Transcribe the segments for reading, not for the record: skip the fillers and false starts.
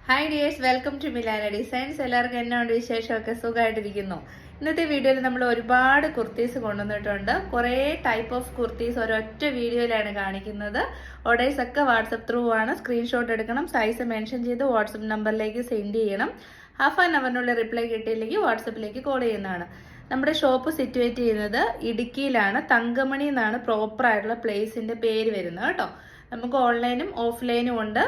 Hi dears, welcome to Milana designs. എല്ലാവർക്കും എന്നാണ്ട് വിശേഷമൊക്കെ? സുഖമായിട്ടിരിക്കുന്നു. ഇന്നത്തെ വീഡിയോയിൽ നമ്മൾ ഒരുപാട് കുർത്തീസ് കൊണ്ടുവന്നിട്ടുണ്ട്. കുറേ ടൈപ്പ് ഓഫ് കുർത്തീസ് ഒരൊറ്റ വീഡിയോയിലാണ് കാണിക്കുന്നത്. ഓർഡേഴ്സ് ഒക്കെ വാട്സപ്പ് ത്രൂ ആണ്. സ്ക്രീൻഷോട്ട് എടുക്കണം, സൈസ് മെൻഷൻ ചെയ്ത് വാട്സപ്പ് നമ്പറിലേക്ക് സെൻഡ് ചെയ്യണം. ഹാഫ് ആൻ അവറിനുള്ളിൽ റിപ്ലൈ കിട്ടിയില്ലെങ്കിൽ വാട്സപ്പിലേക്ക് കോൾ ചെയ്യുന്നതാണ്. നമ്മുടെ ഷോപ്പ് സിറ്റുവേറ്റ് ചെയ്യുന്നത് ഇടുക്കിയിലാണ്. തങ്കമണി എന്നാണ് പ്രോപ്പർ ആയിട്ടുള്ള പ്ലേസിന്റെ പേര് വരുന്നത് കേട്ടോ. നമുക്ക് ഓൺലൈനും ഓഫ്ലൈനും ഉണ്ട്.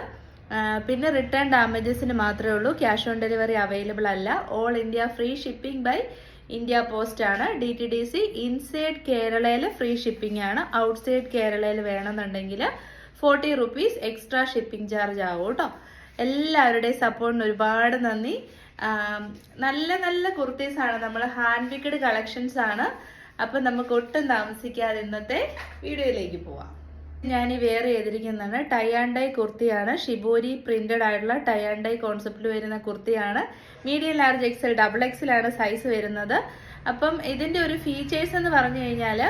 പിന്നെ റിട്ടേൺ ഡാമേജസിന് മാത്രമേ ഉള്ളൂ. ക്യാഷ് ഓൺ ഡെലിവറി അവൈലബിൾ അല്ല. All India free shipping by India post ആണ്. DTDC ഇൻസൈഡ് കേരളയിൽ ഫ്രീ ഷിപ്പിംഗ് ആണ്. ഔട്ട്സൈഡ് കേരളയിൽ വേണമെന്നുണ്ടെങ്കിൽ 40 റുപ്പീസ് എക്സ്ട്രാ ഷിപ്പിംഗ് ചാർജ് ആവും കേട്ടോ. എല്ലാവരുടെയും സപ്പോർട്ടിന് ഒരുപാട് നന്ദി. നല്ല നല്ല കുർത്തീസാണ്, നമ്മൾ ഹാൻഡ് പിക്ഡ് കളക്ഷൻസ് ആണ്. അപ്പം നമുക്ക് ഒട്ടും താമസിക്കാതെ ഇന്നത്തെ വീഡിയോയിലേക്ക് പോവാം. ഞാൻ വേറെ ചെയ്തിരിക്കുന്നതാണ് ടൈ ആൻഡ് ഡൈ കുർത്തിയാണ്. ഷിബോരി പ്രിന്റഡ് ആയിട്ടുള്ള ടൈ ആൻഡ് ഡൈ കോൺസെപ്റ്റിൽ വരുന്ന കുർത്തിയാണ്. മീഡിയം, ലാർജ്, എക്സൽ, XXL ആണ് സൈസ് വരുന്നത്. അപ്പം ഇതിന്റെ ഒരു ഫീച്ചേഴ്സ് എന്ന് പറഞ്ഞു കഴിഞ്ഞാൽ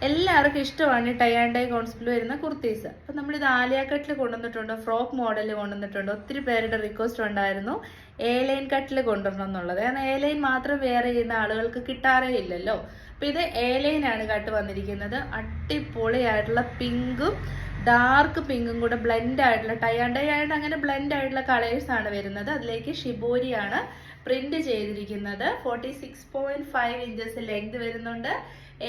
എല്ലാവർക്കും ഇഷ്ടമാണ് ടൈ ആൻഡ് ഡൈ കോൺസെപ്റ്റിൽ വരുന്ന കുർത്തീസ്. അപ്പം നമ്മളിത് ആലിയ കട്ടിൽ കൊണ്ടുവന്നിട്ടുണ്ട്, ഫ്രോക്ക് മോഡലിൽ കൊണ്ടുവന്നിട്ടുണ്ട്. ഒത്തിരി പേരുടെ റിക്വസ്റ്റ് ഉണ്ടായിരുന്നു എ ലൈൻ കട്ടിൽ കൊണ്ടുവരണം എന്നുള്ളത്. കാരണം എ ലൈൻ മാത്രം വേറെ ചെയ്യുന്ന ആളുകൾക്ക് കിട്ടാറേ ഇല്ലല്ലോ. അപ്പൊ ഇത് എ ലൈൻ ആണ് കട്ട് വന്നിരിക്കുന്നത്. അടിപൊളിയായിട്ടുള്ള പിങ്കും ഡാർക്ക് പിങ്കും കൂടെ ബ്ലെൻഡ് ആയിട്ടുള്ള ടൈ ആൻഡ് ഡൈ ആയിട്ട് അങ്ങനെ ബ്ലെൻഡ് ആയിട്ടുള്ള കളേഴ്സ് ആണ് വരുന്നത്. അതിലേക്ക് ഷിബോരിയാണ് പ്രിന്റ് ചെയ്തിരിക്കുന്നത്. 46.5 ഇഞ്ചസ് ലെങ്ത് വരുന്നുണ്ട്.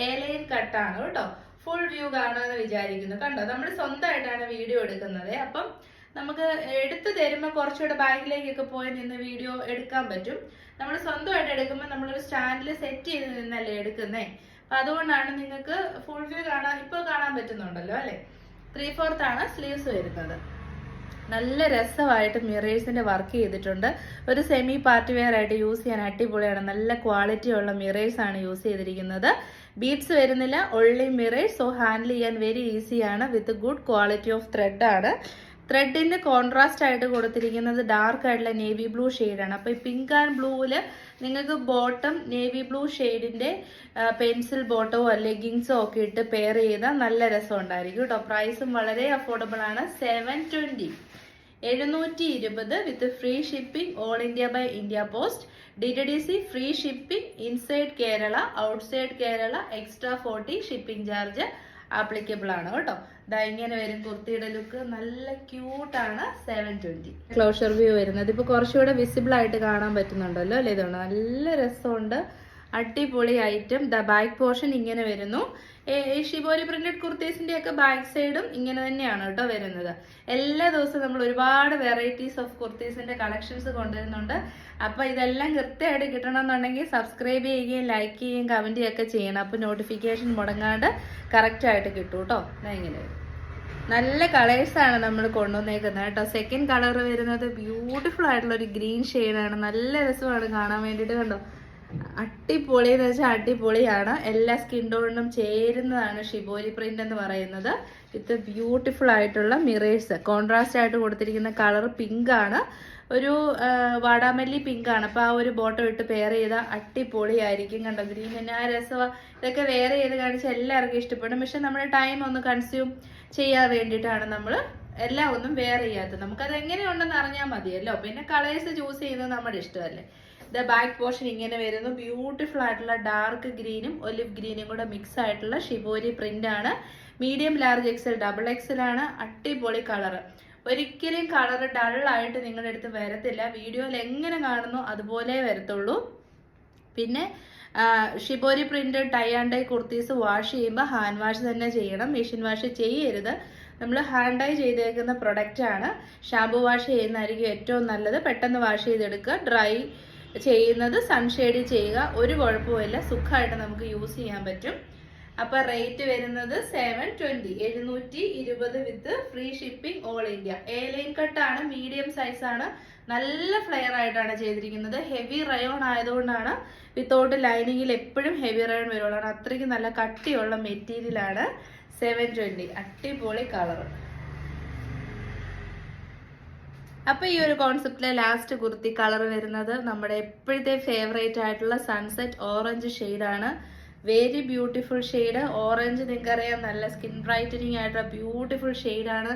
എ ലൈൻ കട്ടാണ് കേട്ടോ. ഫുൾ വ്യൂ കാണാമെന്ന് വിചാരിക്കുന്നു. കണ്ടോ, നമ്മൾ സ്വന്തമായിട്ടാണ് വീഡിയോ എടുക്കുന്നത്. അപ്പം നമുക്ക് എടുത്തു തരുമ്പോൾ കുറച്ചുകൂടെ ബാക്കിലേക്കൊക്കെ പോയി നിന്ന് വീഡിയോ എടുക്കാൻ പറ്റും. നമ്മൾ സ്വന്തമായിട്ട് എടുക്കുമ്പോൾ നമ്മളൊരു സ്റ്റാൻഡിൽ സെറ്റ് ചെയ്ത് നിന്നല്ലേ എടുക്കുന്നേ. അപ്പൊ അതുകൊണ്ടാണ് നിങ്ങൾക്ക് ഫുൾ വ്യൂ ഇപ്പോൾ കാണാൻ പറ്റുന്നുണ്ടല്ലോ അല്ലെ. 3/4 ആണ് സ്ലീവ്സ് വരുന്നത്. നല്ല രസമായിട്ട് മിറേഴ്സിന്റെ വർക്ക് ചെയ്തിട്ടുണ്ട്. ഒരു സെമി പാർട്ടി വെയർ ആയിട്ട് യൂസ് ചെയ്യാൻ അടിപൊളിയാണ്. നല്ല ക്വാളിറ്റി ഉള്ള മിറേഴ്സ് ആണ് യൂസ് ചെയ്തിരിക്കുന്നത്. ബീഡ്സ് വരുന്നില്ല, ഒൺലി മിറേഴ്സ്. സോ ഹാൻഡിൽ ചെയ്യാൻ വെരി ഈസിയാണ്. With good quality of thread ആണ്. ത്രെഡിന്റെ കോൺട്രാസ്റ്റ് ആയിട്ട് കൊടുത്തിരിക്കുന്നത് ഡാർക്ക് ആയിട്ടുള്ള നേവി ബ്ലൂ ഷെയ്ഡാണ്. അപ്പൊ ഈ പിങ്ക് ആൻഡ് ബ്ലൂവില് നിങ്ങൾക്ക് ബോട്ടം നേവി ബ്ലൂ ഷെയ്ഡിന്റെ പെൻസിൽ ബോട്ടമോ ലെഗിങ്സോ ഒക്കെ ഇട്ട് പെയർ ചെയ്താൽ നല്ല രസം ഉണ്ടായിരിക്കും കേട്ടോ. പ്രൈസും വളരെ അഫോർഡബിൾ ആണ്. 720, 720 with free shipping all India by India post. DTDC free shipping inside Kerala, outside Kerala extra 40 shipping charge applicable ആണ് കേട്ടോ. ഇതാ ഇങ്ങനെ വരും കുർത്തിയുടെ ലുക്ക്. നല്ല ക്യൂട്ടാണ്. 720 ക്ലോഷർ വ്യൂ വരുന്നത്. ഇപ്പൊ കുറച്ചുകൂടെ വിസിബിൾ ആയിട്ട് കാണാൻ പറ്റുന്നുണ്ടല്ലോ അല്ലേ. ഇതുകൊണ്ട് നല്ല രസമുണ്ട്. അടിപൊളി ഐറ്റം. ദ ബാക്ക് പോർഷൻ ഇങ്ങനെ വരുന്നു. ഷിബോരി പ്രിന്റഡ് കുർത്തീസിന്റെ ഒക്കെ ബാക്ക് സൈഡും ഇങ്ങനെ തന്നെയാണ് കേട്ടോ വരുന്നത്. എല്ലാ ദിവസവും നമ്മൾ ഒരുപാട് വെറൈറ്റീസ് ഓഫ് കുർത്തീസിന്റെ കളക്ഷൻസ് കൊണ്ടുവരുന്നുണ്ട്. അപ്പൊ ഇതെല്ലാം കൃത്യമായിട്ട് കിട്ടണമെന്നുണ്ടെങ്കിൽ സബ്സ്ക്രൈബ് ചെയ്യുകയും ലൈക്ക് ചെയ്യുകയും കമന്റ് ഒക്കെ ചെയ്യണം. അപ്പൊ നോട്ടിഫിക്കേഷൻ മുടങ്ങാണ്ട് കറക്റ്റ് ആയിട്ട് കിട്ടും കേട്ടോ. ഇങ്ങനെ നല്ല കളേഴ്സാണ് നമ്മൾ കൊണ്ടുവന്നേക്കുന്നത് കേട്ടോ. സെക്കൻഡ് കളർ വരുന്നത് ബ്യൂട്ടിഫുൾ ആയിട്ടുള്ള ഒരു ഗ്രീൻ ഷെയ്ഡാണ്. നല്ല രസമാണ് കാണാൻ വേണ്ടിയിട്ട്. കണ്ടോ, അടിപൊളി എന്ന് വെച്ചാൽ അടിപൊളിയാണ്. എല്ലാ സ്കിൻ ടോണിനും ചേരുന്നതാണ് ഷിബോരി പ്രിന്റ് എന്ന് പറയുന്നത്. വിത്ത് ബ്യൂട്ടിഫുൾ ആയിട്ടുള്ള മിറേഴ്സ്. കോൺട്രാസ്റ്റ് ആയിട്ട് കൊടുത്തിരിക്കുന്ന കളർ പിങ്ക് ആണ്. ഒരു വാടാമല്ലി പിങ്ക് ആണ്. അപ്പൊ ആ ഒരു ബോട്ടം ഇട്ട് പെയർ ചെയ്താൽ അടിപൊളിയായിരിക്കും. കണ്ടോ, ഗ്രീൻ എന്നാ രസമാണ്. ഇതൊക്കെ വേറെ ചെയ്ത് കാണിച്ചാൽ എല്ലാവർക്കും ഇഷ്ടപ്പെടും. പക്ഷെ നമ്മുടെ ടൈം ഒന്ന് കൺസ്യൂം ചെയ്യാൻ വേണ്ടിയിട്ടാണ് നമ്മൾ എല്ലാം ഒന്നും വേറെ ചെയ്യാത്തത്. നമുക്കത് എങ്ങനെയുണ്ടെന്ന് അറിഞ്ഞാൽ മതിയല്ലോ. പിന്നെ കളേഴ്സ് ചൂസ് ചെയ്യുന്നത് നമ്മുടെ ഇഷ്ടമല്ലേ. ദ ബാക്ക് പോർഷൻ ഇങ്ങനെ വരുന്നു. ബ്യൂട്ടിഫുൾ ആയിട്ടുള്ള ഡാർക്ക് ഗ്രീനും ഒലിവ് ഗ്രീനും കൂടെ മിക്സ് ആയിട്ടുള്ള ഷിബോരി പ്രിന്റ് ആണ്. മീഡിയം, ലാർജ്, XL, XXL ആണ്. അടിപൊളി കളറ്. ഒരിക്കലും കളർ ഡൾ ആയിട്ട് നിങ്ങളുടെ അടുത്ത് വരത്തില്ല. വീഡിയോയിൽ എങ്ങനെ കാണുന്നു അതുപോലെ വരത്തുള്ളൂ. പിന്നെ shibori printed tie and dye kurtis wash ചെയ്യുമ്പോൾ ഹാൻഡ് വാഷ് തന്നെ ചെയ്യണം. മെഷീൻ വാഷ് ചെയ്യരുത്. നമ്മൾ ഹാൻഡ് ഡൈ ചെയ്തേക്കുന്ന പ്രൊഡക്റ്റ് ആണ്. ഷാമ്പു വാഷ് ചെയ്യുന്നതായിരിക്കും ഏറ്റവും നല്ലത്. പെട്ടെന്ന് വാഷ് ചെയ്തെടുക്കുക. ഡ്രൈ ചെയ്യുന്നത് സൺഷെയ്ഡിൽ ചെയ്യുക. ഒരു കുഴപ്പമില്ല, സുഖമായിട്ട് നമുക്ക് യൂസ് ചെയ്യാൻ പറ്റും. അപ്പൊ റേറ്റ് വരുന്നത് 720, 720 with free shipping all India. A line കട്ടാണ്, മീഡിയം സൈസ് ആണ്. നല്ല ഫ്ലെയർ ആയിട്ടാണ് ചെയ്തിരിക്കുന്നത്. ഹെവി റയോൺ ആയതുകൊണ്ടാണ്. വിത്തൗട്ട് ലൈനിങ്ങിൽ എപ്പോഴും ഹെവി റയോൺ വരുള്ളൂ. അത്രയ്ക്ക് നല്ല കട്ടിയുള്ള മെറ്റീരിയൽ ആണ്. 720. അടിപൊളി കളർ. അപ്പൊ ഈ ഒരു കോൺസെപ്റ്റിലെ ലാസ്റ്റ് കുർത്തി കളർ വരുന്നത് നമ്മുടെ എപ്പോഴത്തെ ഫേവറേറ്റ് ആയിട്ടുള്ള സൺസെറ്റ് ഓറഞ്ച് ഷെയ്ഡാണ്. Very beautiful shade. ഓറഞ്ച് നിങ്ങൾക്കറിയാം, നല്ല സ്കിൻ ബ്രൈറ്റനിങ് ആയിട്ടുള്ള ബ്യൂട്ടിഫുൾ ഷെയ്ഡാണ്.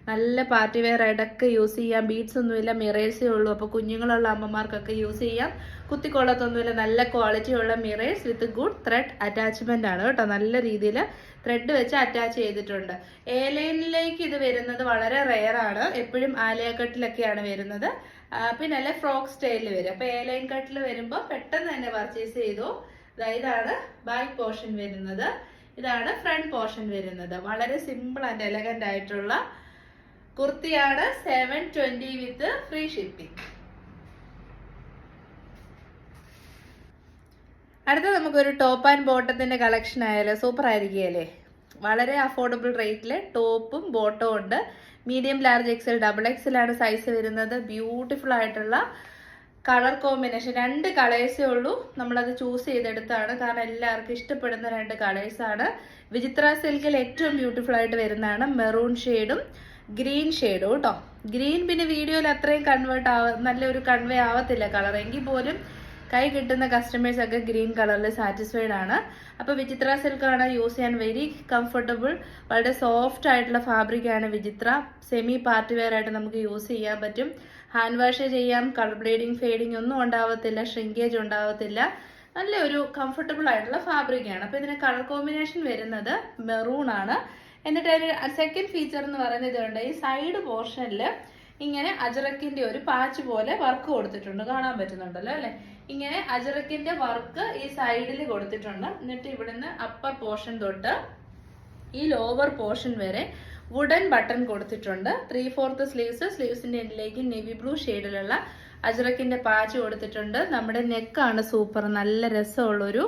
നല്ല പാർട്ടി വെയർ ആയിട്ടൊക്കെ യൂസ് ചെയ്യാം. ബീഡ്സ് ഒന്നുമില്ല, മിറേഴ്സേ ഉള്ളൂ. അപ്പോൾ കുഞ്ഞുങ്ങളുള്ള അമ്മമാർക്കൊക്കെ യൂസ് ചെയ്യാം. കുത്തിക്കൊള്ളത്തൊന്നുമില്ല, നല്ല ക്വാളിറ്റി ഉള്ള mirrors with good thread attachment ആണ് കേട്ടോ. നല്ല രീതിയിൽ ത്രെഡ് വെച്ച് അറ്റാച്ച് ചെയ്തിട്ടുണ്ട്. എയർലൈനിലേക്ക് ഇത് വരുന്നത് വളരെ റെയർ ആണ്. എപ്പോഴും ആലിയ കട്ടിലൊക്കെയാണ് വരുന്നത്. പിന്നെ അല്ലെ ഫ്രോക്ക് സ്റ്റൈലിൽ വരും. അപ്പൊ എയർലൈൻ കട്ടിൽ വരുമ്പോൾ പെട്ടെന്ന് തന്നെ പർച്ചേസ് ചെയ്തു. ഇതാണ് ബാക്ക് പോർഷൻ വരുന്നത്, ഇതാണ് ഫ്രണ്ട് പോർഷൻ വരുന്നത്. വളരെ സിമ്പിൾ ആൻഡ് എലഗന്റ് ആയിട്ടുള്ള കുർത്തിയാണ്. 720 വിത്ത് ഫ്രീ ഷിപ്പിംഗ്. അടുത്ത നമുക്കൊരു ടോപ്പ് ആൻഡ് ബോട്ടത്തിന്റെ കളക്ഷൻ ആയാലോ? സൂപ്പർ ആയിരിക്കുകയല്ലേ? വളരെ അഫോർഡബിൾ റേറ്റിൽ ടോപ്പും ബോട്ടവും ഉണ്ട്. Medium, large, XL, double XL ആണ് സൈസ് വരുന്നത്. ബ്യൂട്ടിഫുൾ ആയിട്ടുള്ള കളർ കോമ്പിനേഷൻ, 2 കളേഴ്സേ ഉള്ളൂ. നമ്മളത് ചൂസ് ചെയ്തെടുത്താണ്, കാരണം എല്ലാവർക്കും ഇഷ്ടപ്പെടുന്ന 2 കളേഴ്സാണ്. വിചിത്ര സിൽക്കിൽ ഏറ്റവും ബ്യൂട്ടിഫുൾ ആയിട്ട് വരുന്നതാണ് മെറൂൺ ഷെയ്ഡും ഗ്രീൻ ഷെയ്ഡും കേട്ടോ. ഗ്രീൻ പിന്നെ വീഡിയോയിൽ അത്രയും നല്ലൊരു കൺവേ ആവത്തില്ല കളർ, എങ്കിൽ പോലും കൈ കിട്ടുന്ന കസ്റ്റമേഴ്സ് ഒക്കെ ഗ്രീൻ കളറിൽ സാറ്റിസ്ഫൈഡ് ആണ്. അപ്പോൾ വിചിത്ര സിൽക്കാണ് യൂസ് ചെയ്യാൻ വെരി കംഫർട്ടബിൾ. വളരെ സോഫ്റ്റ് ആയിട്ടുള്ള ഫാബ്രിക് ആണ് വിചിത്ര. സെമി പാർട്ടി വെയർ ആയിട്ട് നമുക്ക് യൂസ് ചെയ്യാൻ പറ്റും. ഹാൻഡ് വാഷ് ചെയ്യാം. കളർ ബ്ലീഡിങ്, ഫേഡിങ് ഒന്നും ഉണ്ടാവത്തില്ല, ഷ്രിങ്കേജ് ഉണ്ടാവത്തില്ല. നല്ലൊരു കംഫർട്ടബിൾ ആയിട്ടുള്ള ഫാബ്രിക് ആണ്. അപ്പോൾ ഇതിന് കളർ കോമ്പിനേഷൻ വരുന്നത് മെറൂൺ ആണ്. എന്നിട്ട് അതിന് സെക്കൻഡ് ഫീച്ചർ എന്ന് പറയുന്നത് ഇതുണ്ട്. ഈ സൈഡ് പോർഷനിൽ ഇങ്ങനെ അജറക്കിന്റെ ഒരു പാച്ച് പോലെ വർക്ക് കൊടുത്തിട്ടുണ്ട്, കാണാൻ പറ്റുന്നുണ്ടല്ലോ അല്ലെ? ഇങ്ങനെ അജറക്കിന്റെ വർക്ക് ഈ സൈഡിൽ കൊടുത്തിട്ടുണ്ട്. എന്നിട്ട് ഇവിടുന്ന് അപ്പർ പോർഷൻ തൊട്ട് ഈ ലോവർ പോർഷൻ വരെ വുഡൻ ബട്ടൺ കൊടുത്തിട്ടുണ്ട്. 3/4 സ്ലീവ്സിന്റെ എൻഡിലേക്ക് നെവി ബ്ലൂ ഷെയ്ഡിലുള്ള അജറക്കിന്റെ പാച്ച് കൊടുത്തിട്ടുണ്ട്. നമ്മുടെ നെക്കാണ് സൂപ്പർ, നല്ല രസമുള്ളൊരു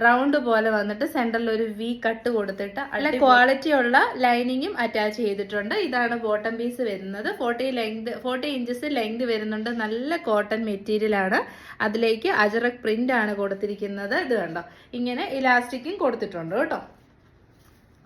റൗണ്ട് പോലെ വന്നിട്ട് സെന്ററിൽ ഒരു വി കട്ട് കൊടുത്തിട്ട് നല്ല ക്വാളിറ്റി ഉള്ള ലൈനിങ്ങും അറ്റാച്ച് ചെയ്തിട്ടുണ്ട്. ഇതാണ് ബോട്ടം പീസ് വരുന്നത്. 40 ഇഞ്ചസ് ലെങ്ത് വരുന്നുണ്ട്. നല്ല കോട്ടൺ മെറ്റീരിയൽ ആണ്. അതിലേക്ക് അജറക് പ്രിന്റ് ആണ് കൊടുത്തിരിക്കുന്നത്. ഇത് കണ്ടോ, ഇങ്ങനെ ഇലാസ്റ്റിക്കും കൊടുത്തിട്ടുണ്ട് കേട്ടോ.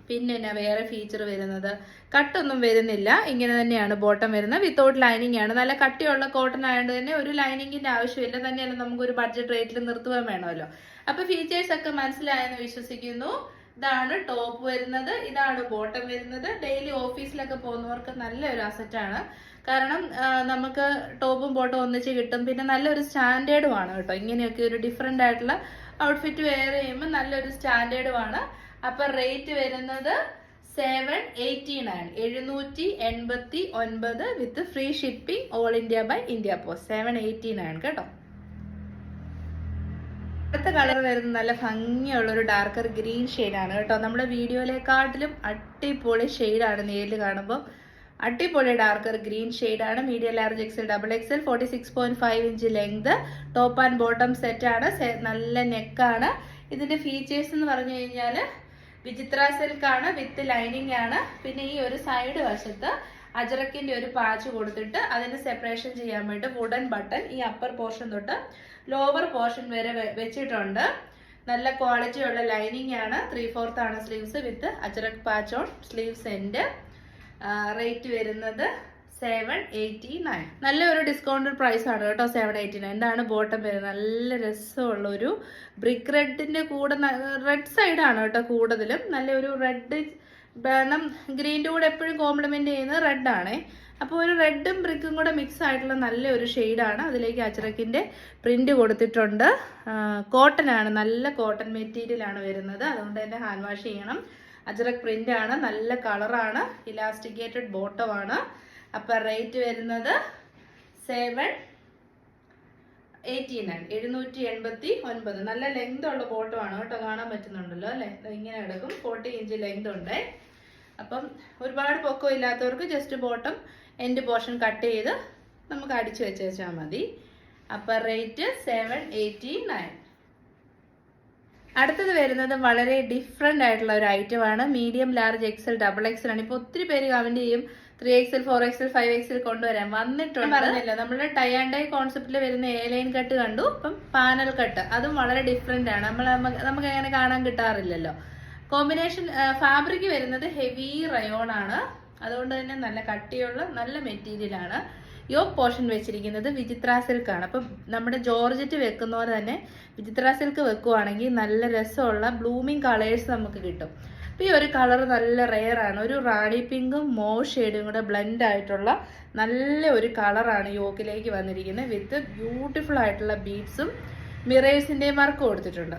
പിന്നെ വേറെ ഫീച്ചർ വരുന്നത്, കട്ടൊന്നും വരുന്നില്ല, ഇങ്ങനെ തന്നെയാണ് ബോട്ടം വരുന്നത്. വിത്തൗട്ട് ലൈനിങ് ആണ്. നല്ല കട്ടിയുള്ള കോട്ടൺ ആയതുകൊണ്ട് തന്നെ ഒരു ലൈനിങ്ങിന്റെ ആവശ്യമില്ല. തന്നെയല്ല നമുക്കൊരു ബഡ്ജറ്റ് റേറ്റിൽ നിർത്തുവാൻ വേണമല്ലോ. അപ്പൊ ഫീച്ചേഴ്സ് ഒക്കെ മനസ്സിലായെന്ന് വിശ്വസിക്കുന്നു. ഇതാണ് ടോപ്പ് വരുന്നത്, ഇതാണ് ബോട്ടം വരുന്നത്. ഡെയിലി ഓഫീസിലൊക്കെ പോകുന്നവർക്ക് നല്ലൊരു അസറ്റാണ്. കാരണം നമുക്ക് ടോപ്പും ബോട്ടവും ഒന്നിച്ച് കിട്ടും. പിന്നെ നല്ലൊരു സ്റ്റാൻഡേർഡും ആണ് കേട്ടോ. ഇങ്ങനെയൊക്കെ ഒരു ഡിഫറെന്റ് ആയിട്ടുള്ള ഔട്ട്ഫിറ്റ് വെയർ ചെയ്യുമ്പോൾ നല്ലൊരു സ്റ്റാൻഡേർഡും ആണ്. അപ്പൊ റേറ്റ് വരുന്നത് 789, 789 with free shipping all India by India post. 789 കേട്ടോ. അടുത്ത കളർ വരുന്നത് നല്ല ഭംഗിയുള്ള ഒരു ഡാർക്കർ ഗ്രീൻ ഷെയ്ഡാണ് കേട്ടോ. നമ്മുടെ വീഡിയോയിലെക്കാട്ടിലും അടിപൊളി ഷെയ്ഡാണ് നേരിൽ കാണുമ്പോൾ. അടിപൊളി ഡാർക്കർ ഗ്രീൻ ഷെയ്ഡാണ്. Medium, large, XL, double XL, 46.5 inch length. Top and bottom set ആണ്. നല്ല നെക്കാണ്. ഇതിന്റെ ഫീച്ചേഴ്സ് എന്ന് പറഞ്ഞു കഴിഞ്ഞാൽ വിചിത്ര സിൽക്കാണ്, വിത്ത് ലൈനിങ് ആണ്. പിന്നെ ഈ ഒരു സൈഡ് വശത്ത് അജറക്കിന്റെ ഒരു പാച്ച് കൊടുത്തിട്ട് അതിന് സെപ്പറേഷൻ ചെയ്യാൻ വേണ്ടി വുഡൻ ബട്ടൺ ഈ അപ്പർ പോർഷൻ തൊട്ട് ലോവർ പോർഷൻ വരെ വെച്ചിട്ടുണ്ട്. നല്ല ക്വാളിറ്റി ഉള്ള ലൈനിങ് ആണ്. 3/4 ആണ് sleeves with ajrakh patch on sleeves end. Rate വരുന്നത് 789. നല്ലൊരു ഡിസ്കൗണ്ടഡ് പ്രൈസ് ആണ് കേട്ടോ. 789. എന്താണ് ബോട്ടം വരുന്നത്? നല്ല രസമുള്ള ഒരു ബ്രിക്ക് റെഡിന്റെ കൂടെ, റെഡ് സൈഡാണ് കേട്ടോ കൂടുതലും. നല്ലൊരു റെഡ് വേണം. ഗ്രീൻ്റെ കൂടെ എപ്പോഴും കോംപ്ലിമെന്റ് ചെയ്യുന്നത് റെഡ് ആണ്. അപ്പോൾ ഒരു റെഡും ബ്രിക്കും കൂടെ മിക്സ് ആയിട്ടുള്ള നല്ലൊരു ഷെയ്ഡാണ്. അതിലേക്ക് അജറക്കിന്റെ പ്രിന്റ് കൊടുത്തിട്ടുണ്ട്. കോട്ടൺ ആണ്, നല്ല കോട്ടൺ മെറ്റീരിയൽ ആണ് വരുന്നത്. അതുകൊണ്ട് തന്നെ ഹാൻഡ് വാഷ് ചെയ്യണം. അജറക് പ്രിന്റ് ആണ്, നല്ല കളറാണ്, ഇലാസ്റ്റിക്കേറ്റഡ് ബോട്ടം ആണ്. അപ്പൊ റേറ്റ് വരുന്നത് 789, 789. നല്ല ലെങ്ത് ഉള്ള ബോട്ടം ആണ് കേട്ടോ. കാണാൻ പറ്റുന്നുണ്ടല്ലോ അല്ലെ? ഇങ്ങനെ കിടക്കും. 40 ഇഞ്ച് ലെങ്ത് ഉണ്ട്. അപ്പം ഒരുപാട് പൊക്കം ഇല്ലാത്തവർക്ക് just bottom end portion cut ചെയ്ത് നമുക്ക് അടിച്ചു വെച്ചാൽ മതി. അപ്പൊ റേറ്റ് 789. അടുത്തത് വരുന്നത് വളരെ ഡിഫറെന്റ് ആയിട്ടുള്ള ഒരു ഐറ്റം ആണ്. Medium, large, XL, double XL ആണ്. ഇപ്പൊ ഒത്തിരി പേര് കമന്റ് ചെയ്യും 3XL, 4XL, 5XL കൊണ്ടുവരാൻ. വന്നിട്ടുണ്ട്, പറഞ്ഞില്ല. നമ്മൾ ടൈ ആൻഡ് ഡൈ കോൺസെപ്റ്റിൽ വരുന്ന എയർലൈൻ കട്ട് കണ്ടു. ഇപ്പം പാനൽ കട്ട്, അതും വളരെ ഡിഫറെന്റ് ആണ്. നമുക്ക് അങ്ങനെ കാണാൻ കിട്ടാറില്ലല്ലോ. കോമ്പിനേഷൻ ഫാബ്രിക് വരുന്നത് ഹെവി റയോൺ ആണ്. അതുകൊണ്ട് തന്നെ നല്ല കട്ടിയുള്ള നല്ല മെറ്റീരിയൽ ആണ്. യോക്ക് പോർഷൻ വെച്ചിരിക്കുന്നത് വിചിത്ര സിൽക്കാണ്. അപ്പം നമ്മുടെ ജോർജറ്റ് വെക്കുന്ന പോലെ തന്നെ വിചിത്ര സിൽക്ക് വെക്കുവാണെങ്കിൽ നല്ല രസമുള്ള ബ്ലൂമിങ് കളേഴ്സ് നമുക്ക് കിട്ടും. അപ്പം ഈ ഒരു കളർ നല്ല റെയർ ആണ്. ഒരു റാണി പിങ്കും മോവ് ഷെയ്ഡും കൂടെ ബ്ലെൻഡ് ആയിട്ടുള്ള നല്ല ഒരു കളറാണ് യോക്കിലേക്ക് വന്നിരിക്കുന്നത്. വിത്ത് ബ്യൂട്ടിഫുൾ ആയിട്ടുള്ള ബീഡ്സും മിറേഴ്സിൻ്റെയും വർക്ക് കൊടുത്തിട്ടുണ്ട്.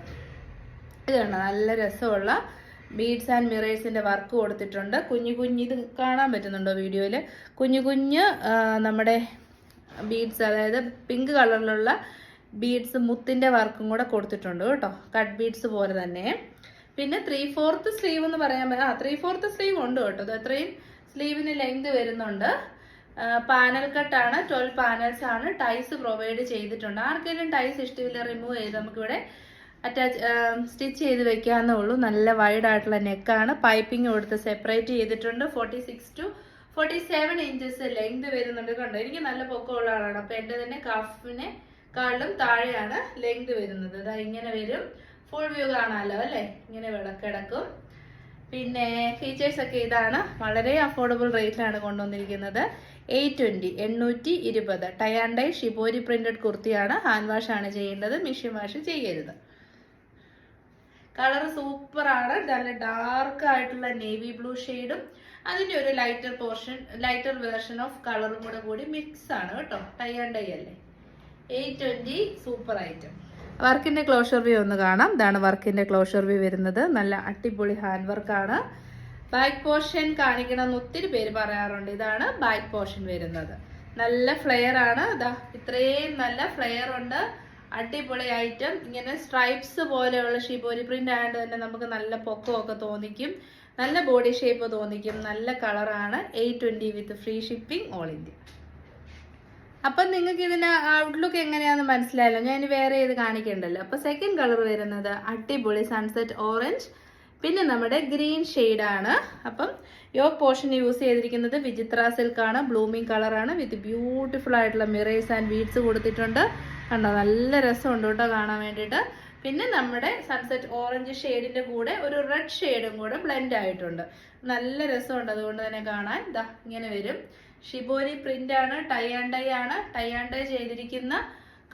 ഇത് കണ്ടോ, നല്ല രസമുള്ള ബീഡ്സ് ആൻഡ് മിറേഴ്സിൻ്റെ വർക്ക് കൊടുത്തിട്ടുണ്ട്. കുഞ്ഞു കുഞ്ഞ്, ഇത് കാണാൻ പറ്റുന്നുണ്ടോ വീഡിയോയിൽ? കുഞ്ഞു കുഞ്ഞ് നമ്മുടെ ബീഡ്സ്, അതായത് പിങ്ക് കളറിലുള്ള ബീഡ്സ് മുത്തിൻ്റെ വർക്കും കൂടെ കൊടുത്തിട്ടുണ്ട് കേട്ടോ, കട്ട് ബീഡ്സ് പോലെ തന്നെ. പിന്നെ 3/4 സ്ലീവ് എന്ന് പറയാൻ 3/4 സ്ലീവ് ഉണ്ട് കേട്ടോ. അത് അത്രയും സ്ലീവിന് ലെങ്ത് വരുന്നുണ്ട്. പാനൽ കട്ടാണ്, 12 പാനൽസ് ആണ്. ടൈസ് പ്രൊവൈഡ് ചെയ്തിട്ടുണ്ട്. ആർക്കെങ്കിലും ടൈസ് ഇഷ്ടമില്ല റിമൂവ് ചെയ്ത് നമുക്കിവിടെ സ്റ്റിച്ച് ചെയ്ത് വെക്കാവുന്നേ ഉള്ളൂ. നല്ല വൈഡ് ആയിട്ടുള്ള നെക്കാണ്. പൈപ്പിംഗ് കൊടുത്ത് സെപ്പറേറ്റ് ചെയ്തിട്ടുണ്ട്. 46 to 47 ഇഞ്ചസ് ലെങ്ത് വരുന്നുണ്ട്. കണ്ടോ, എനിക്ക് നല്ല പൊക്കമുള്ള ആളാണ്. അപ്പൊ എന്റെ തന്നെ കാലിലും താഴെയാണ് ലെങ്ത് വരുന്നത്. അതാ ഇങ്ങനെ വരും. ഫുൾ വ്യൂ കാണാമല്ലോ അല്ലേ, ഇങ്ങനെ കിടക്കും. പിന്നെ ഫീച്ചേഴ്സ് ഒക്കെ ഇതാണ്. വളരെ അഫോർഡബിൾ റേറ്റിലാണ് കൊണ്ടുവന്നിരിക്കുന്നത്. 820 tie and dye shibori printed കുർത്തിയാണ്. ഹാൻഡ് വാഷ് ആണ് ചെയ്യേണ്ടത്, മെഷീൻ വാഷ് ചെയ്യരുത്. കളർ സൂപ്പർ ആണ്. നല്ല ഡാർക്ക് ആയിട്ടുള്ള നേവി ബ്ലൂ ഷെയ്ഡും അതിന്റെ ഒരു ലൈറ്റർ വേർഷൻ ഓഫ് കളറും കൂടി മിക്സ് ആണ് കേട്ടോ. ടൈ ആൻഡ് ഡൈ അല്ലേ. 820 സൂപ്പർ ഐറ്റം. വർക്കിന്റെ ക്ലോഷർ വ്യൂ ഒന്ന് കാണാം. ഇതാണ് വർക്കിന്റെ ക്ലോഷർ വ്യൂ വരുന്നത്. നല്ല അടിപൊളി ഹാൻഡ് വർക്കാണ്. ബാക്ക് പോർഷൻ കാണിക്കണമെന്ന് ഒത്തിരി പേര് പറയാറുണ്ട്. ഇതാണ് ബാക്ക് പോർഷൻ വരുന്നത്. നല്ല ഫ്ലെയർ ആണ്. ഇതാ ഇത്രയും നല്ല ഫ്ലെയർ ഉണ്ട്. അടിപൊളി ഐറ്റം. ഇങ്ങനെ സ്ട്രൈപ്സ് പോലെയുള്ള ഷിബോരി പ്രിന്റ് ആയതുകൊണ്ട് തന്നെ നമുക്ക് നല്ല പൊക്കമൊക്കെ തോന്നിക്കും, നല്ല ബോഡി ഷേപ്പ് തോന്നിക്കും. നല്ല കളറാണ്. 820 with free shipping all India. അപ്പം നിങ്ങൾക്ക് ഇതിന്റെ ഔട്ട്ലുക്ക് എങ്ങനെയാണെന്ന് മനസ്സിലായല്ലോ. ഞാൻ വേറെ ഇത് കാണിക്കണ്ടല്ലോ. അപ്പൊ സെക്കൻഡ് കളർ വരുന്നത് അടിപൊളി സൺസെറ്റ് ഓറഞ്ച്, പിന്നെ നമ്മുടെ ഗ്രീൻ ഷെയ്ഡാണ്. അപ്പം യോക്ക് പോർഷൻ യൂസ് ചെയ്തിരിക്കുന്നത് വിചിത്ര സിൽക്കാണ്. ബ്ലൂമിങ് കളറാണ്. വിത്ത് ബ്യൂട്ടിഫുൾ ആയിട്ടുള്ള മിറേഴ്സ് ആൻഡ് ബീഡ്സ് കൊടുത്തിട്ടുണ്ട്. കണ്ടോ, നല്ല രസമുണ്ട് കേട്ടോ കാണാൻ വേണ്ടിയിട്ട്. പിന്നെ നമ്മുടെ സൺസെറ്റ് ഓറഞ്ച് ഷെയ്ഡിന്റെ കൂടെ ഒരു റെഡ് ഷെയ്ഡും കൂടെ ബ്ലെൻഡ് ആയിട്ടുണ്ട്. നല്ല രസമുണ്ട് അതുകൊണ്ട് തന്നെ കാണാൻ. ഇതാ ഇങ്ങനെ വരും. ഷിബോരി പ്രിന്റ് ആണ്. ടൈ ആൻഡ് ഡൈ ആണ്. ടൈ ആൻഡ് ഡൈ ചെയ്തിരിക്കുന്ന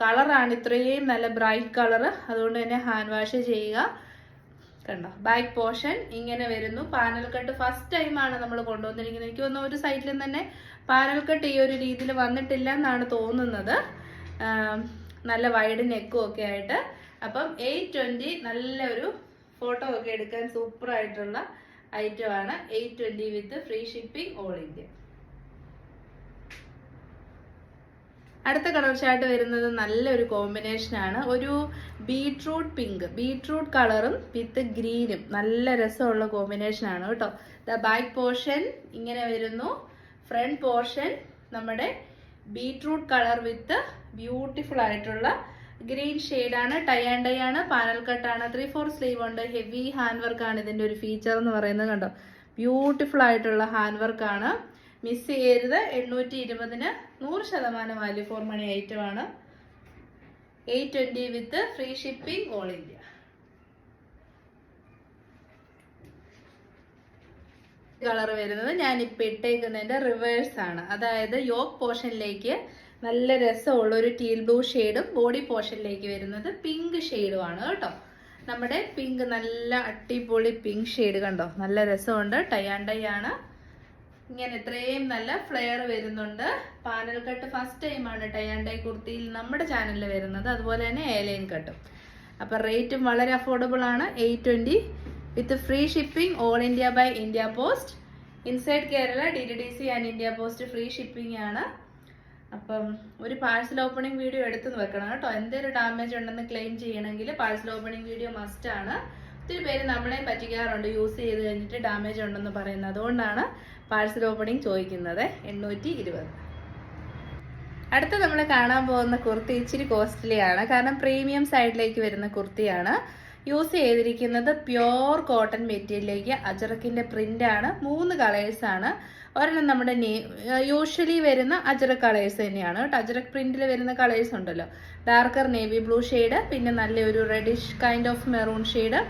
കളറാണ് ഇത്രയും നല്ല ബ്രൈറ്റ് കളർ. അതുകൊണ്ട് തന്നെ ഹാൻഡ് വാഷ് ചെയ്യുക. കണ്ടോ, ബാക്ക് പോർഷൻ ഇങ്ങനെ വരുന്നു. പാനൽ കട്ട് ഫസ്റ്റ് ടൈമാണ് നമ്മൾ കൊണ്ടുവന്നിരിക്കുന്നത്. എനിക്ക് തോന്നുന്നു ഒരു സൈഡിലും തന്നെ പാനൽ കട്ട് ഈ ഒരു രീതിയിൽ വന്നിട്ടില്ല എന്നാണ് തോന്നുന്നത്. നല്ല വൈഡ് നെക്കും ഒക്കെ ആയിട്ട്. അപ്പം 820 നല്ലൊരു ഫോട്ടോ ഒക്കെ എടുക്കാൻ സൂപ്പർ ആയിട്ടുള്ള ഐറ്റം ആണ്. 820 with free shipping all India. അടുത്ത കളർ ചാർട്ട് വരുന്നത് നല്ലൊരു കോമ്പിനേഷൻ ആണ്. ഒരു ബീട്രൂട്ട് കളറും വിത്ത് ഗ്രീനും നല്ല രസമുള്ള കോമ്പിനേഷൻ ആണ് കേട്ടോ. ബാക്ക് പോർഷൻ ഇങ്ങനെ വരുന്നു. ഫ്രണ്ട് പോർഷൻ നമ്മുടെ ബീട്രൂട്ട് കളർ വിത്ത് ബ്യൂട്ടിഫുൾ ആയിട്ടുള്ള ഗ്രീൻ ഷെയ്ഡാണ്. ടൈ ആൻഡ് ഡൈ ആണ്. പാനൽ കട്ടാണ്. 3/4 സ്ലീവ് ഉണ്ട്. ഹെവി ഹാൻഡ് വർക്ക് ആണ് ഇതിന്റെ ഒരു ഫീച്ചർ എന്ന് പറയുന്നത്. കണ്ടോ, ബ്യൂട്ടിഫുൾ ആയിട്ടുള്ള ഹാൻഡ് വർക്ക് ആണ്. മിസ് ചെയ്യരുത്. 820 100% വാല്യൂ ഫോർ മണി ഐറ്റം ആണ്. 820 with free shipping all India. Colour വരുന്നത് ഞാൻ ഇപ്പൊ ഇട്ടേക്കുന്നതിന്റെ റിവേഴ്സ് ആണ്. അതായത് യോക്ക് പോർഷനിലേക്ക് നല്ല രസമുള്ള ഒരു ടീൽ ബ്ലൂ ഷെയ്ഡും ബോഡി പോർഷനിലേക്ക് വരുന്നത് പിങ്ക് ഷെയ്ഡുമാണ് കേട്ടോ. നമ്മുടെ പിങ്ക് നല്ല അടിപൊളി പിങ്ക് ഷെയ്ഡ് കണ്ടോ, നല്ല രസമുണ്ട്. ടൈ ആൻഡ് ഡൈ ആണ്. ഇങ്ങനെ ഇത്രയും നല്ല ഫ്ലെയർ വരുന്നുണ്ട്. പാനൽ കട്ട് ഫസ്റ്റ് ടൈമാണ് ടൈ ആൻഡ് ഡൈ കുർത്തിയിൽ നമ്മുടെ ചാനലിൽ വരുന്നത്. അതുപോലെ തന്നെ എയർലൈൻ കട്ടും. അപ്പൊ റേറ്റും വളരെ അഫോർഡബിൾ ആണ്. 820 with free shipping all India by India post. Inside Kerala DTDC and India post free shipping ആണ്. അപ്പം ഒരു പാഴ്സൽ ഓപ്പണിംഗ് വീഡിയോ എടുത്തു വെക്കണം കേട്ടോ. എന്തെങ്കിലും ഡാമേജ് ഉണ്ടെന്ന് ക്ലെയിം ചെയ്യണമെങ്കിൽ പാഴ്സൽ ഓപ്പണിംഗ് വീഡിയോ മസ്റ്റ് ആണ്. ഒത്തിരി പേര് നമ്മളെ പറ്റിക്കാറുണ്ട് യൂസ് ചെയ്ത് കഴിഞ്ഞിട്ട് ഡാമേജ് ഉണ്ടെന്ന് പറയുന്നത്. അതുകൊണ്ടാണ് പാഴ്സൽ ഓപ്പണിംഗ് ചോദിക്കുന്നത്. 820. അടുത്ത നമ്മൾ കാണാൻ പോകുന്ന കുർത്തി ഇച്ചിരി കോസ്റ്റ്ലി ആണ്. കാരണം പ്രീമിയം സൈഡിലേക്ക് വരുന്ന കുർത്തിയാണ്. യൂസ് ചെയ്തിരിക്കുന്നത് പ്യോർ കോട്ടൺ മെറ്റീരിയലിലേക്ക് അജറക്കിന്റെ പ്രിന്റ് ആണ്. 3 കളേഴ്സ് ആണ്. ഒരെണ്ണം നമ്മുടെ യൂഷ്വലി വരുന്ന അജറക് കളേഴ്സ് തന്നെയാണ് കേട്ടോ. അജറക് പ്രിന്റിൽ വരുന്ന കളേഴ്സ് ഉണ്ടല്ലോ, ഡാർക്കർ നേവി ബ്ലൂ ഷെയ്ഡ്, പിന്നെ നല്ലൊരു reddish kind of maroon shade,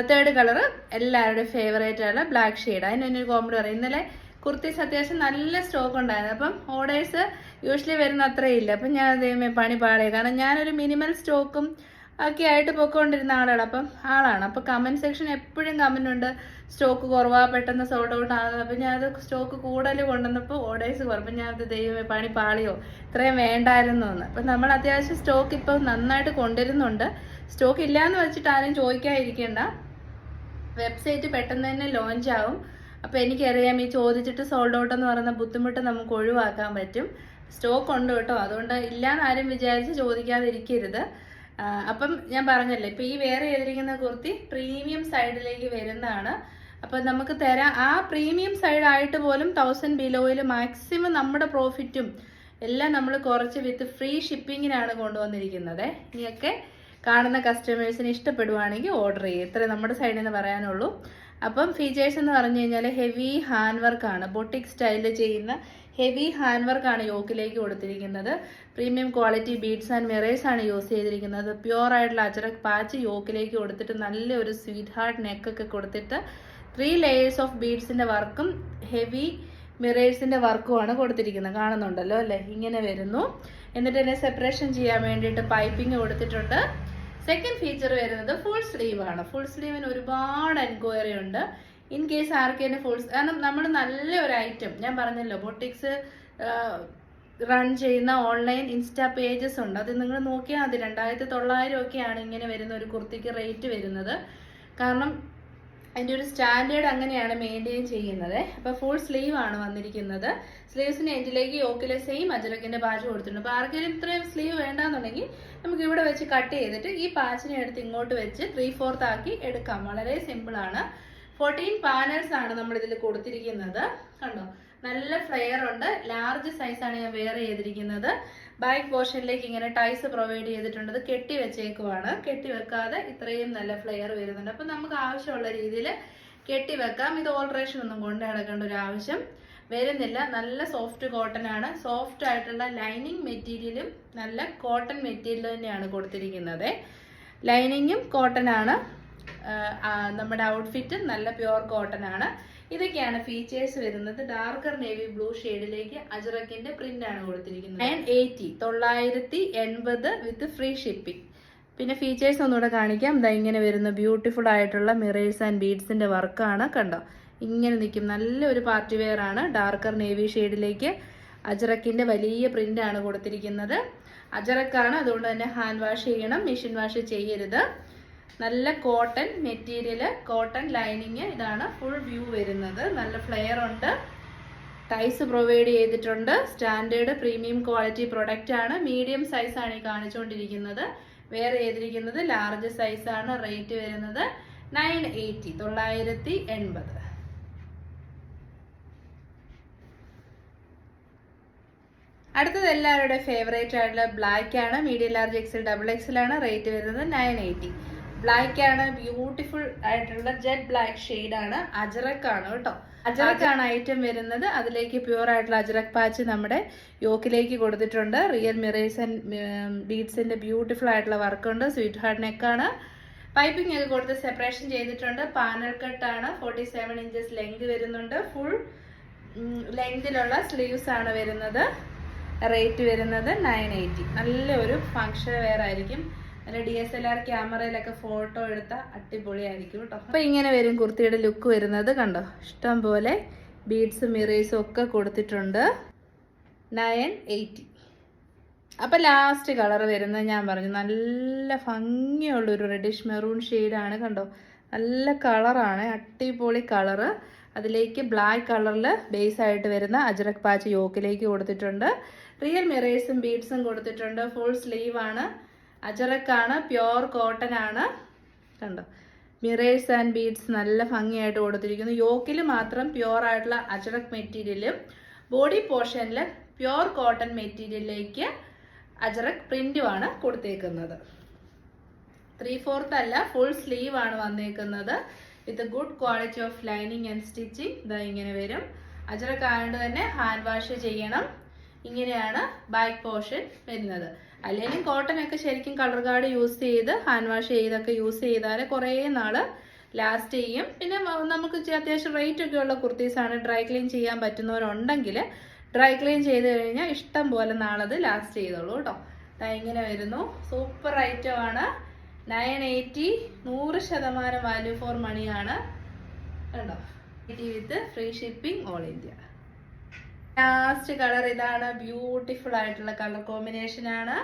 third colour എല്ലാവരുടെയും ഫേവറേറ്റ് ആണ് ബ്ലാക്ക് ഷെയ്ഡ്. അതിനൊരു കോമഡി പറയും. ഇന്നലെ കുർത്തീസ് അത്യാവശ്യം നല്ല സ്റ്റോക്ക് ഉണ്ടായിരുന്നു. അപ്പം ഓർഡേഴ്സ് യൂഷ്വലി വരുന്ന അത്രയില്ല. അപ്പം ഞാൻ അതേമേ പണി പാടിയ, കാരണം ഞാനൊരു മിനിമൽ സ്റ്റോക്കും ഒക്കെ ആയിട്ട് പൊയ്ക്കൊണ്ടിരുന്ന ആളാണ്. അപ്പോൾ കമന്റ് സെക്ഷൻ എപ്പോഴും കമന്റ് ഉണ്ട്, സ്റ്റോക്ക് കുറവാ, പെട്ടെന്ന് സോൾഡ് ഔട്ട് ആകുന്നത്. അപ്പം ഞാനത് സ്റ്റോക്ക് കൂടുതൽ കൊണ്ടുവന്നപ്പോൾ ഓർഡേഴ്സ് കുറവ്. ഞാനത് ദൈവമേ പണി പാളിയോ, ഇത്രയും വേണ്ടായിരുന്നു എന്ന്. അപ്പം നമ്മൾ അത്യാവശ്യം സ്റ്റോക്ക് ഇപ്പം നന്നായിട്ട് കൊണ്ടുവരുന്നുണ്ട്. സ്റ്റോക്ക് ഇല്ലയെന്ന് വെച്ചിട്ട് ആരും ചോദിക്കാതിരിക്കേണ്ട. വെബ്സൈറ്റ് പെട്ടെന്ന് തന്നെ ലോഞ്ച് ആവും. അപ്പോൾ എനിക്കറിയാം ഈ ചോദിച്ചിട്ട് സോൾഡ് ഔട്ട് എന്ന് പറയുന്ന ബുദ്ധിമുട്ട് നമുക്ക് ഒഴിവാക്കാൻ പറ്റും. സ്റ്റോക്ക് ഉണ്ട് കേട്ടോ, അതുകൊണ്ട് ഇല്ലയെന്ന് ആരും വിചാരിച്ച് ചോദിക്കാതിരിക്കരുത്. അപ്പം ഞാൻ പറഞ്ഞല്ലോ, ഇപ്പം ഈ വേറെ ചെയ്തിരിക്കുന്ന കുർത്തി പ്രീമിയം സൈഡിലേക്ക് വരുന്നതാണ്. അപ്പം നമുക്ക് തരാം ആ പ്രീമിയം സൈഡായിട്ട് പോലും 1000 ബിലോയിൽ മാക്സിമം നമ്മുടെ പ്രോഫിറ്റും എല്ലാം നമ്മൾ കുറച്ച് വിത്ത് ഫ്രീ ഷിപ്പിങ്ങിനാണ് കൊണ്ടുവന്നിരിക്കുന്നത്. ഇനിയൊക്കെ കാണുന്ന കസ്റ്റമേഴ്സിന് ഇഷ്ടപ്പെടുവാണെങ്കിൽ ഓർഡർ ചെയ്യും. ഇത്ര നമ്മുടെ സൈഡിൽ നിന്ന് പറയാനുള്ളൂ. അപ്പം ഫീച്ചേഴ്സ് എന്ന് പറഞ്ഞു കഴിഞ്ഞാൽ ഹെവി ഹാൻഡ് വർക്കാണ്, ബൊട്ടിക് സ്റ്റൈലിൽ ചെയ്യുന്ന ഹെവി ഹാൻഡ് വർക്കാണ് യോക്കിലേക്ക് കൊടുത്തിരിക്കുന്നത്. Premium quality beads and mirrors ആണ് യൂസ് ചെയ്തിരിക്കുന്നത്. പ്യുവർ ആയിട്ടുള്ള അജറക് പാച്ച് യോക്കിലേക്ക് കൊടുത്തിട്ട് നല്ലൊരു സ്വീറ്റ് ഹാർട്ട് നെക്കൊക്കെ കൊടുത്തിട്ട് 3 ലേയേഴ്സ് ഓഫ് ബീഡ്സിന്റെ വർക്കും ഹെവി മിറേഴ്സിന്റെ വർക്കുമാണ് കൊടുത്തിരിക്കുന്നത്. കാണുന്നുണ്ടല്ലോ അല്ലേ, ഇങ്ങനെ വരുന്നു. എന്നിട്ട് തന്നെ സെപ്പറേഷൻ ചെയ്യാൻ വേണ്ടിയിട്ട് പൈപ്പിംഗ് കൊടുത്തിട്ടുണ്ട്. സെക്കൻഡ് ഫീച്ചർ വരുന്നത് ഫുൾ സ്ലീവ് ആണ്. ഫുൾ സ്ലീവിന് ഒരുപാട് എൻക്വയറി ഉണ്ട്. ഇൻ കേസ് ആർക്കെന്നെ കാരണം നമ്മൾ നല്ലൊരു ഐറ്റം, ഞാൻ പറഞ്ഞല്ലോ ബൊട്ടിക്സ് റൺ ചെയ്യുന്ന ഓൺലൈൻ ഇൻസ്റ്റാ പേജസ് ഉണ്ട്. അത് നിങ്ങൾ നോക്കിയാൽ മതി. 2900 ഒക്കെയാണ് ഇങ്ങനെ വരുന്ന ഒരു കുർത്തിക്ക് റേറ്റ് വരുന്നത്. കാരണം അതിൻ്റെ ഒരു സ്റ്റാൻഡേർഡ് അങ്ങനെയാണ് മെയിൻറ്റെയിൻ ചെയ്യുന്നത്. അപ്പോൾ ഫുൾ സ്ലീവ് ആണ് വന്നിരിക്കുന്നത്. സ്ലീവ്സിന് എൻഡിലേക്ക് യോക്കിലെ സെയിം അജറക്കിന്റെ പാച്ച് കൊടുത്തിട്ടുണ്ട്. അപ്പോൾ ആർക്കെങ്കിലും ഇത്രയും സ്ലീവ് വേണ്ടാന്നുണ്ടെങ്കിൽ നമുക്ക് ഇവിടെ വെച്ച് കട്ട് ചെയ്തിട്ട് ഈ പാച്ചിനെ എടുത്ത് ഇങ്ങോട്ട് വെച്ച് 3/4 ആക്കി എടുക്കാം. വളരെ സിമ്പിളാണ്. 14 പാനൽസ് ആണ് നമ്മൾ ഇതിൽ കൊടുത്തിരിക്കുന്നത്. കണ്ടോ, നല്ല ഫ്ലെയർ ഉണ്ട്. ലാർജ് സൈസാണ് ഞാൻ വേറെ ചെയ്തിരിക്കുന്നത്. ബാക്ക് പോർഷനിലേക്ക് ഇങ്ങനെ ടൈസ് പ്രൊവൈഡ് ചെയ്തിട്ടുണ്ട്. അത് കെട്ടി വെച്ചേക്കുവാണ്. കെട്ടി വെക്കാതെ ഇത്രയും നല്ല ഫ്ലെയർ വരുന്നുണ്ട്. അപ്പം നമുക്ക് ആവശ്യമുള്ള രീതിയിൽ കെട്ടി വെക്കാം. ഇത് ഓൾട്രേഷൻ ഒന്നും കൊണ്ട് നടക്കേണ്ട ഒരു ആവശ്യം വരുന്നില്ല. നല്ല സോഫ്റ്റ് കോട്ടൺ ആണ്. സോഫ്റ്റ് ആയിട്ടുള്ള ലൈനിങ് മെറ്റീരിയലും നല്ല കോട്ടൺ മെറ്റീരിയൽ തന്നെയാണ് കൊടുത്തിരിക്കുന്നത്. ലൈനിങ്ങും കോട്ടൺ ആണ്. നമ്മുടെ ഔട്ട്ഫിറ്റ് നല്ല പ്യുവർ കോട്ടൺ ആണ്. ഇതൊക്കെയാണ് ഫീച്ചേഴ്സ് വരുന്നത്. ഡാർക്കർ നേവി ബ്ലൂ ഷെയ്ഡിലേക്ക് അജറക്കിന്റെ പ്രിന്റ് ആണ് കൊടുത്തിരിക്കുന്നത്. 980 വിത്ത് ഫ്രീ ഷിപ്പിംഗ്. പിന്നെ ഫീച്ചേഴ്സ് ഒന്നുകൂടെ കാണിക്കാം. ഇതാ ഇങ്ങനെ വരുന്ന ബ്യൂട്ടിഫുൾ ആയിട്ടുള്ള മിറേഴ്സ് ആൻഡ് ബീഡ്സിന്റെ വർക്കാണ്. കണ്ടോ, ഇങ്ങനെ നിൽക്കും. നല്ലൊരു പാർട്ടി വെയർ ആണ്. ഡാർക്കർ നേവി ഷെയ്ഡിലേക്ക് അജറക്കിന്റെ വലിയ പ്രിന്റ് ആണ് കൊടുത്തിരിക്കുന്നത്. അജറക്കാണ്, അതുകൊണ്ട് തന്നെ ഹാൻഡ് വാഷ് ചെയ്യണം, മെഷീൻ വാഷ് ചെയ്യരുത്. നല്ല കോട്ടൺ മെറ്റീരിയൽ, കോട്ടൺ ലൈനിങ്. ഇതാണ് ഫുൾ വ്യൂ വരുന്നത്. നല്ല ഫ്ലെയർ ഉണ്ട്. ടൈസ് പ്രൊവൈഡ് ചെയ്തിട്ടുണ്ട്. സ്റ്റാൻഡേർഡ് പ്രീമിയം ക്വാളിറ്റി പ്രൊഡക്റ്റ് ആണ്. മീഡിയം സൈസ് ആണ് ഈ കാണിച്ചുകൊണ്ടിരിക്കുന്നത്. വേറെ ചെയ്തിരിക്കുന്നത് ലാർജ് സൈസ് ആണ്. റേറ്റ് വരുന്നത് 980. അടുത്തത് എല്ലാവരുടെ ഫേവറേറ്റ് ആയിട്ടുള്ള ബ്ലാക്ക് ആണ്. മീഡിയം ലാർജ് XL XXL ആണ്. റേറ്റ് വരുന്നത് 980. ബ്ലാക്ക് ആണ്. ബ്യൂട്ടിഫുൾ ആയിട്ടുള്ള ജെറ്റ് ബ്ലാക്ക് ഷെയ്ഡ് ആണ്. അജറക് ആണ് കേട്ടോ. അജറക് ആണ് ഐറ്റം വരുന്നത്. അതിലേക്ക് പ്യുവർ ആയിട്ടുള്ള അജറക് പാച്ച് നമ്മുടെ യോക്കിലേക്ക് കൊടുത്തിട്ടുണ്ട്. റിയൽ മിറേഴ്സ് ആൻഡ് ബീഡ്സിന്റെ ബ്യൂട്ടിഫുൾ ആയിട്ടുള്ള വർക്ക് ഉണ്ട്. സ്വീറ്റ് ഹാർട്ട് നെക്കാണ്. പൈപ്പിംഗ് ഒക്കെ കൊടുത്ത് സെപ്പറേഷൻ ചെയ്തിട്ടുണ്ട്. പാനൽ കട്ട് ആണ്. 47 ഇഞ്ചസ് ലെങ്ത് വരുന്നുണ്ട്. ഫുൾ ലെങ്തിലുള്ള സ്ലീവ്സ് ആണ് വരുന്നത്. റേറ്റ് വരുന്നത് 980. നല്ലൊരു ഫങ്ഷൻ വെയർ ആയിരിക്കും. അല്ല DSLR ക്യാമറയിലൊക്കെ ഫോട്ടോ എടുത്ത അടിപൊളിയായിരിക്കും കേട്ടോ. അപ്പൊ ഇങ്ങനെ വരും കുർത്തിയുടെ ലുക്ക് വരുന്നത്. കണ്ടോ, ഇഷ്ടം പോലെ ബീഡ്സും മിറേഴ്സും ഒക്കെ കൊടുത്തിട്ടുണ്ട്. 980. അപ്പൊ ലാസ്റ്റ് കളർ വരുന്നത് ഞാൻ പറഞ്ഞു, നല്ല ഭംഗിയുള്ളൊരു റെഡിഷ് മെറൂൺ ഷെയ്ഡാണ്. കണ്ടോ, നല്ല കളറാണ്, അടിപൊളി കളറ്. അതിലേക്ക് ബ്ലാക്ക് കളറിൽ ബേസ് ആയിട്ട് വരുന്ന അജറക് പാച്ച് യോക്കിലേക്ക് കൊടുത്തിട്ടുണ്ട്. റിയൽ മിറേഴ്സും ബീഡ്സും കൊടുത്തിട്ടുണ്ട്. ഫുൾ സ്ലീവ് ആണ്. അജറക് ആണ്. പ്യുവർ കോട്ടൺ ആണ്. കണ്ടോ, മിറേഴ്സ് ആൻഡ് ബീഡ്സ് നല്ല ഭംഗിയായിട്ട് കൊടുത്തിരിക്കുന്നു. യോക്കിൽ മാത്രം പ്യുവർ ആയിട്ടുള്ള അജറക് മെറ്റീരിയലും ബോഡി പോർഷനിൽ പ്യുവർ കോട്ടൺ മെറ്റീരിയലിലേക്ക് അജറക് പ്രിന്റുമാണ് കൊടുത്തേക്കുന്നത്. 3/4 അല്ല, ഫുൾ സ്ലീവ് ആണ് വന്നേക്കുന്നത്. With good quality of lining and stitching. ഇതാ ഇങ്ങനെ വരും. അജറക് ആയതുകൊണ്ട് തന്നെ ഹാൻഡ് വാഷ് ചെയ്യണം. ഇങ്ങനെയാണ് ബാക്ക് പോർഷൻ വരുന്നത്. അല്ലെങ്കിൽ കോട്ടൺ ഒക്കെ ശരിക്കും കളർ ഗാർഡ് യൂസ് ചെയ്ത് ഹാൻഡ് വാഷ് ചെയ്തൊക്കെ യൂസ് ചെയ്താൽ കുറേ നാള് ലാസ്റ്റ് ചെയ്യും. പിന്നെ നമുക്ക് അത്യാവശ്യം റേറ്റ് ഒക്കെ ഉള്ള കുർത്തീസാണ്. ഡ്രൈ ക്ലീൻ ചെയ്യാൻ പറ്റുന്നവരുണ്ടെങ്കിൽ ഡ്രൈ ക്ലീൻ ചെയ്ത് കഴിഞ്ഞാൽ ഇഷ്ടം പോലെ നാളത് ലാസ്റ്റ് ചെയ്തോളൂ കേട്ടോ. ഇങ്ങനെ വരുന്നു. സൂപ്പർ ഐറ്റമാണ്. 980, 100% വാല്യൂ ഫോർ മണിയാണ് കേട്ടോ. വിത്ത് free shipping all India. Last colour ഇതാണ്. ബ്യൂട്ടിഫുൾ ആയിട്ടുള്ള കളർ കോമ്പിനേഷൻ ആണ്.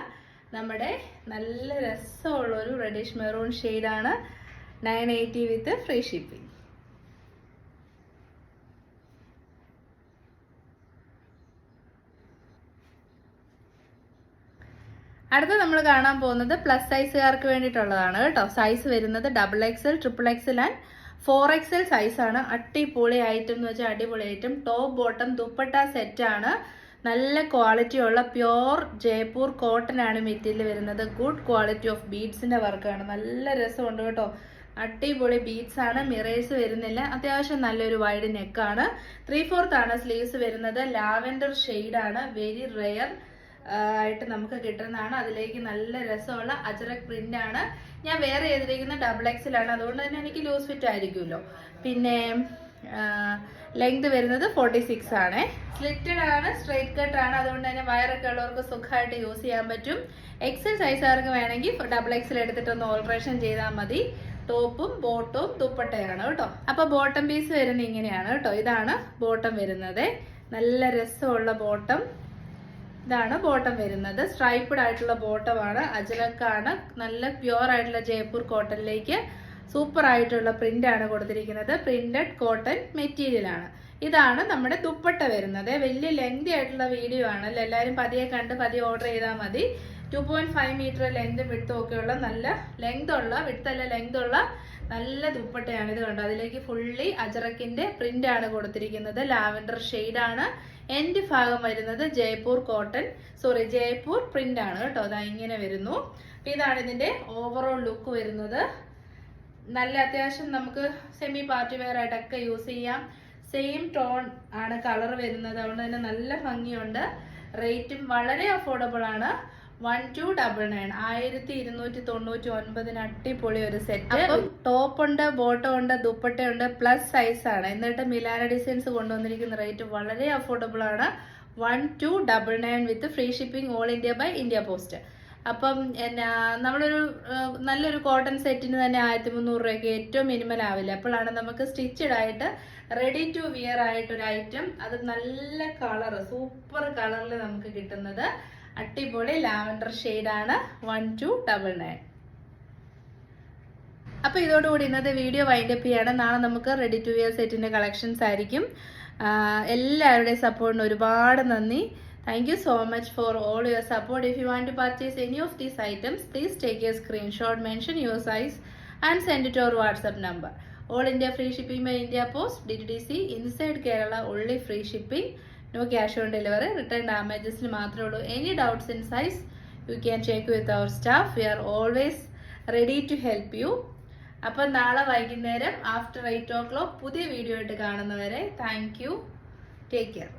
നമ്മുടെ നല്ല രസമുള്ള ഒരു റെഡിഷ് മെറൂൺ ഷെയ്ഡാണ്. 980 വിത്ത് ഫ്രീ ഷിപ്പിംഗ്. അടുത്ത നമ്മൾ കാണാൻ പോകുന്നത് പ്ലസ് സൈസുകാർക്ക് വേണ്ടിയിട്ടുള്ളതാണ് കേട്ടോ. സൈസ് വരുന്നത് XXL, XXL ആൻഡ് 4XL സൈസാണ്. അടിപൊളി ഐറ്റം എന്ന് വെച്ചാൽ അടിപൊളി ഐറ്റം. ടോപ്പ് ബോട്ടം ദുപ്പട്ട സെറ്റാണ്. നല്ല ക്വാളിറ്റി ഉള്ള പ്യോർ ജയ്പൂർ കോട്ടൺ ആണ് മെറ്റീരിയൽ വരുന്നത്. ഗുഡ് ക്വാളിറ്റി ഓഫ് ബീഡ്സിന്റെ വർക്കാണ്. നല്ല രസമുണ്ട് കേട്ടോ. അടിപൊളി ബീഡ്സ് ആണ്. മിറേഴ്സ് വരുന്നില്ല. അത്യാവശ്യം നല്ലൊരു വൈഡ് നെക്കാണ്. 3/4 ആണ് സ്ലീവ്സ് വരുന്നത്. ലാവെൻഡർ ഷെയ്ഡാണ്. വെരി റെയർ ആയിട്ട് നമുക്ക് കിട്ടുന്നതാണ്. അതിലേക്ക് നല്ല രസമുള്ള അജറക് പ്രിന്റ് ആണ്. ഞാൻ വേറെ ചെയ്തിരിക്കുന്ന XXL ആണ്. അതുകൊണ്ട് തന്നെ എനിക്ക് ലൂസ് ഫിറ്റ് ആയിരിക്കുമല്ലോ. പിന്നെ ലെങ്ത് വരുന്നത് 46 ആണ്. സ്ലിറ്റഡ് ആണ്, സ്ട്രൈറ്റ് കട്ട് ആണ്. അതുകൊണ്ട് തന്നെ വയറൊക്കെ ഉള്ളവർക്ക് സുഖമായിട്ട് യൂസ് ചെയ്യാൻ പറ്റും. XL സൈസുകാർക്ക് വേണമെങ്കിൽ XXL എടുത്തിട്ടൊന്ന് ഓൾട്രേഷൻ ചെയ്താൽ മതി. ടോപ്പും ബോട്ടവും ദുപ്പട്ടയാണ് കേട്ടോ. അപ്പൊ ബോട്ടം പീസ് വരുന്നത് ഇങ്ങനെയാണ് കേട്ടോ. ഇതാണ് ബോട്ടം വരുന്നത്. നല്ല രസമുള്ള ബോട്ടം. ഇതാണ് ബോട്ടം വരുന്നത്. സ്ട്രൈപ്ഡ് ആയിട്ടുള്ള ബോട്ടമാണ്. അജറക്കാണ്. നല്ല പ്യുവർ ആയിട്ടുള്ള ജയ്പൂർ കോട്ടണിലേക്ക് സൂപ്പർ ആയിട്ടുള്ള പ്രിന്റ് ആണ് കൊടുത്തിരിക്കുന്നത്. പ്രിന്റഡ് കോട്ടൺ മെറ്റീരിയൽ ആണ്. ഇതാണ് നമ്മുടെ ദുപ്പട്ട വരുന്നത്. വലിയ ലെങ്തി ആയിട്ടുള്ള വീഡിയോ ആണ്. എല്ലാവരും പതിയെ കണ്ട് പതിയെ ഓർഡർ ചെയ്താൽ മതി. 2.5 മീറ്റർ ലെങ്തും വിട്ടും ഒക്കെയുള്ള നല്ല ലെങ്ത് ഉള്ള നല്ല ദുപ്പട്ടയാണ്. ഇത് കണ്ടോ. അതിലേക്ക് ഫുള്ളി അജറക്കിന്റെ പ്രിന്റ് ആണ് കൊടുത്തിരിക്കുന്നത്. ലാവെൻഡർ ഷെയ്ഡാണ്. എൻഡ് ഭാഗം വരുന്നത് ജയ്പൂർ പ്രിന്റ് ആണ് കേട്ടോ. അതാ ഇങ്ങനെ വരുന്നു. ഇതാണ് ഇതിന്റെ ഓവറോൾ ലുക്ക് വരുന്നത്. നല്ല അത്യാവശ്യം നമുക്ക് സെമി പാർട്ടി വെയർ ആയിട്ടൊക്കെ യൂസ് ചെയ്യാം. സെയിം ടോൺ ആണ് കളർ വരുന്നത്. അതുകൊണ്ട് തന്നെ നല്ല ഭംഗിയുണ്ട്. റേറ്റും വളരെ അഫോർഡബിൾ ആണ്. 1299, 1299 അടിപൊളി ഒരു സെറ്റ്. ടോപ്പ് ഉണ്ട്, ബോട്ടം ഉണ്ട്, ദുപ്പട്ടയുണ്ട്, പ്ലസ് സൈസ് ആണ്. എന്നിട്ട് മിലാന ഡിസൈൻസ് കൊണ്ടുവന്നിരിക്കുന്ന റേറ്റ് വളരെ അഫോർഡബിൾ ആണ്. 1299 with free shipping all India by India post. അപ്പം നമ്മളൊരു നല്ലൊരു കോട്ടൺ സെറ്റിന് തന്നെ 1300 രൂപയ്ക്ക് ഏറ്റവും മിനിമൽ ആവില്ല. അപ്പോഴാണ് നമുക്ക് സ്റ്റിച്ചഡ് ആയിട്ട് റെഡി ടു വിയർ ആയിട്ടൊരു ഐറ്റം, അത് നല്ല കളർ, സൂപ്പർ കളറിൽ നമുക്ക് കിട്ടുന്നത്. അടിപൊളി ലാവൻഡർ ഷെയ്ഡാണ്. 1299. അപ്പൊ ഇതോടുകൂടി ഇന്നത്തെ വീഡിയോ വൈൻഡപ്പ് ചെയ്യാണ്. നാളെ നമുക്ക് റെഡി ടു വിയർ സെറ്റിന്റെ കളക്ഷൻസ് ആയിരിക്കും. എല്ലാവരുടെയും സപ്പോർട്ടിന് ഒരുപാട് നന്ദി. Thank you so much for all your support. If you want to purchase any of these items, please take a screenshot, mention your size and send it to our WhatsApp number. All India free shipping by India Post, DTDC, inside Kerala only free shipping. No cash on delivery. Return damages മാത്രമേ ഉള്ളൂ. Any doubts in size, you can check with our staff. We are always ready to help you. അപ്പോൾ നാളെ വൈകുന്നേരം after 8 o'clock പുതിയ video ആയിട്ട് കാണുന്നവരെ thank you. Take care.